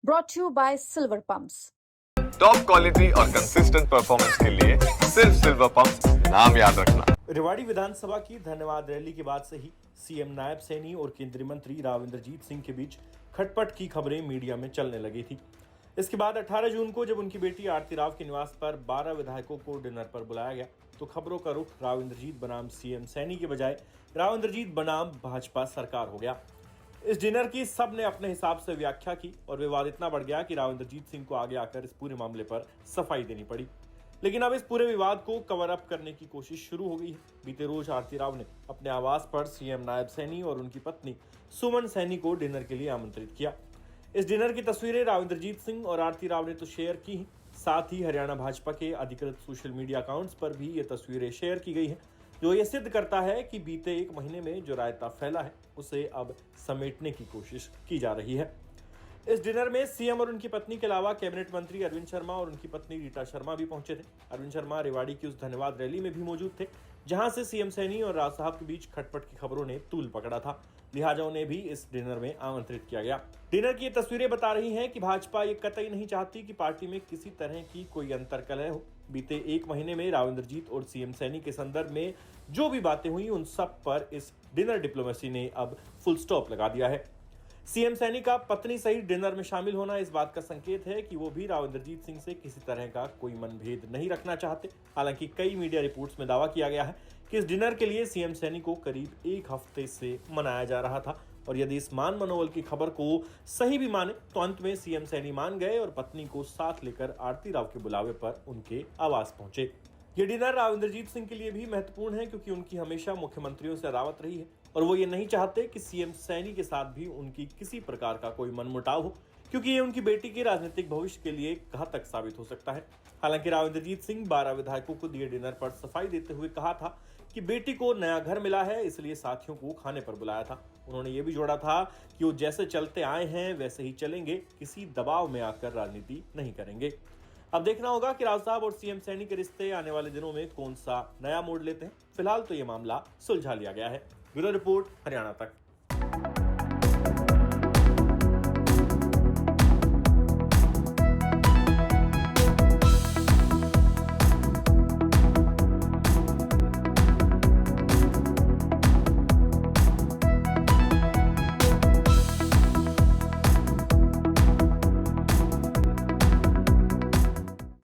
brought to you by Silver Pumps. Top quality और consistent performance के लिए सिर्फ सिल्वर पंप नाम याद रखना। रेवाड़ी विधानसभा की धन्यवाद रैली के बाद से ही सीएम नायब सैनी और केंद्रीय मंत्री राव इंद्रजीत सिंह के बीच खटपट की खबरें मीडिया में चलने लगी थी। इसके बाद 18 जून को जब उनकी बेटी आरती राव के निवास पर 12 विधायकों को डिनर पर बुलाया गया तो खबरों का रुख राव इंद्रजीत बनाम सीएम सैनी के बजाय राव इंद्रजीत बनाम भाजपा सरकार हो गया। इस डिनर की सब ने अपने हिसाब से व्याख्या की और विवाद इतना बढ़ गया कि राव इंद्रजीत सिंह को आगे आकर इस पूरे मामले पर सफाई देनी पड़ी। लेकिन अब इस पूरे विवाद को कवर अप करने की कोशिश शुरू हो गई है। बीते रोज आरती राव ने अपने आवास पर सीएम नायब सैनी और उनकी पत्नी सुमन सैनी को डिनर के लिए आमंत्रित किया। इस डिनर की तस्वीरें राव इंद्रजीत सिंह और आरती राव ने तो शेयर की हैं, साथ ही हरियाणा भाजपा के अधिकृत सोशल मीडिया अकाउंट्स पर भी ये तस्वीरें शेयर की गई हैं, जो ये सिद्ध करता है कि बीते एक महीने में जो रायता फैला है उसे अब समेटने की कोशिश की जा रही है। इस डिनर में सीएम और उनकी पत्नी के अलावा कैबिनेट मंत्री अरविंद शर्मा और उनकी पत्नी रीटा शर्मा भी पहुंचे थे। अरविंद शर्मा रेवाड़ी की उस धन्यवाद रैली में भी मौजूद थे जहां से सीएम सैनी और राव साहब के बीच खटपट की खबरों ने तूल पकड़ा था, लिहाजा उन्हें भी इस डिनर में आमंत्रित किया गया। डिनर की ये तस्वीरें बता रही हैं कि भाजपा ये कतई नहीं चाहती कि पार्टी में किसी तरह की कोई अंतर्कलह हो। बीते एक महीने में राव इंद्रजीत और सीएम सैनी के संदर्भ में जो भी बातें हुई उन सब पर इस डिनर डिप्लोमेसी ने अब फुल स्टॉप लगा दिया है। सीएम सैनी का पत्नी सहित डिनर में शामिल होना इस बात का संकेत है कि वो भी राव इंद्रजीत सिंह से किसी तरह का कोई मनभेद नहीं रखना चाहते। हालांकि कई मीडिया रिपोर्ट्स में दावा किया गया है कि इस डिनर के लिए सीएम सैनी को करीब एक हफ्ते से मनाया जा रहा था और यदि इस मान मनोबल की खबर को सही भी माने तो अंत में सीएम सैनी मान गए और पत्नी को साथ लेकर आरती राव के बुलावे पर उनके आवास पहुंचे। ये डिनर राव इंद्रजीत सिंह के लिए भी महत्वपूर्ण है क्योंकि उनकी हमेशा मुख्यमंत्रियों से अदावत रही है और वो ये नहीं चाहते कि सीएम सैनी के साथ भी उनकी किसी प्रकार का कोई मनमुटाव हो, क्योंकि ये उनकी बेटी के राजनीतिक भविष्य के लिए घातक साबित हो सकता है। हालांकि राव इंद्रजीत सिंह 12 विधायकों को दिए डिनर पर सफाई देते हुए कहा था कि बेटी को नया घर मिला है इसलिए साथियों को खाने पर बुलाया था। उन्होंने ये भी जोड़ा था कि वो जैसे चलते आए हैं वैसे ही चलेंगे, किसी दबाव में आकर राजनीति नहीं करेंगे। अब देखना होगा कि राव साहब और सीएम सैनी के रिश्ते आने वाले दिनों में कौन सा नया मोड़ लेते हैं। फिलहाल तो ये मामला सुलझा लिया गया है। ब्यूरो रिपोर्ट, हरियाणा तक।